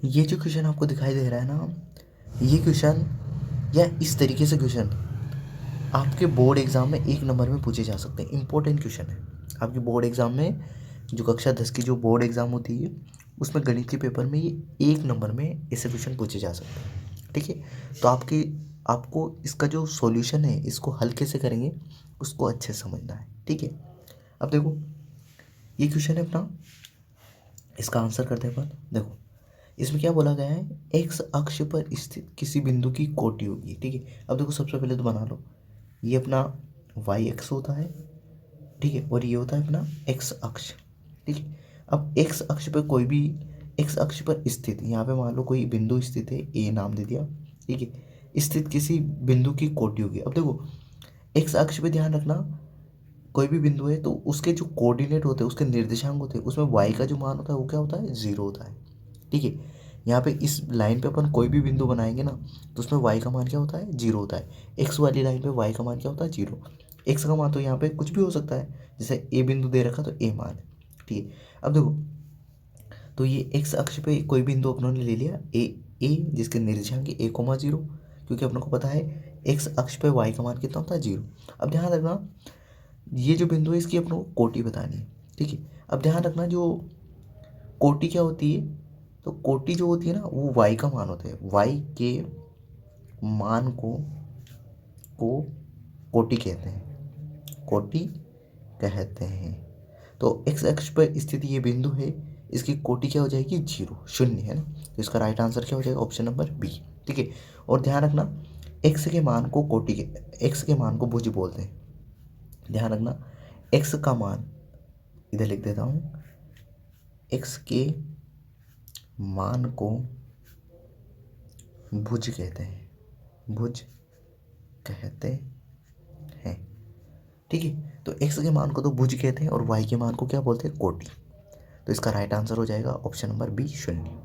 ये जो क्वेश्चन आपको दिखाई दे रहा है ना, ये क्वेश्चन या इस तरीके से क्वेश्चन आपके बोर्ड एग्जाम में 1 नंबर में पूछे जा सकते हैं। इंपॉर्टेंट क्वेश्चन है आपके बोर्ड एग्जाम में। जो कक्षा 10 की जो बोर्ड एग्जाम होती है उसमें गणित के पेपर में ये 1 नंबर में ऐसे क्वेश्चन पूछे जा सकते हैं। ठीक है, तो आपको इसका जो सॉल्यूशन है इसको हल कैसे करेंगे उसको अच्छे से समझना है। ठीक है, अब देखो ये क्वेश्चन है अपना, इसका आंसर करते हैं अपन। देखो इसमें क्या बोला गया है, एक्स अक्ष पर स्थित किसी बिंदु की कोटि होगी। ठीक है, अब देखो सबसे पहले तो बना लो, ये अपना वाई एक्स होता है। ठीक है, और ये होता है अपना एक्स अक्ष। ठीक है, अब एक्स अक्ष पर कोई भी, एक्स अक्ष पर स्थित, यहाँ पे मान लो कोई बिंदु स्थित है, ए नाम दे दिया। ठीक है, स्थित किसी बिंदु की कोटि होगी। अब देखो एक्स अक्ष पे ध्यान रखना, कोई भी बिंदु है तो उसके जो कोऑर्डिनेट होते हैं, उसके निर्देशांक होते हैं, उसमें वाई का जो मान होता है वो क्या होता है, 0 होता है। ठीक है, यहाँ पे इस लाइन पे अपन कोई भी बिंदु बनाएंगे ना तो उसमें वाई का मान क्या होता है, 0 होता है। एक्स वाली लाइन पे वाई का मान क्या होता है, 0। एक्स का मान तो यहाँ पे कुछ भी हो सकता है, जैसे ए बिंदु दे रखा तो ए मान है। ठीक है, अब देखो तो ये एक्स अक्ष पे कोई बिंदु अपनों ने ले लिया ए, ए जिसके निर्देशांक ए कोमा 0, क्योंकि अपनों को पता है एक्स अक्ष पे वाई का मान कितना होता है, 0। अब ध्यान रखना ये जो बिंदु है इसकी अपनों को कोटि बतानी है। ठीक है, अब ध्यान रखना जो कोटि क्या होती है, तो कोटि जो होती है ना वो वाई का मान होता है। वाई के मान को कोटि कहते हैं, कोटि कहते हैं। तो एक्स अक्ष पर स्थित ये बिंदु है, इसकी कोटि क्या हो जाएगी, 0, शून्य है ना। तो इसका राइट आंसर क्या हो जाएगा, ऑप्शन नंबर बी। ठीक है, और ध्यान रखना एक्स के मान को कोटि के, एक्स के मान को भुज बोलते हैं। ध्यान रखना एक्स का मान, इधर लिख देता हूँ, एक्स के मान को भुज कहते हैं, भुज कहते हैं। ठीक है, तो एक्स के मान को तो भुज कहते हैं और वाई के मान को क्या बोलते हैं, कोटि। तो इसका राइट आंसर हो जाएगा ऑप्शन नंबर बी, शून्य।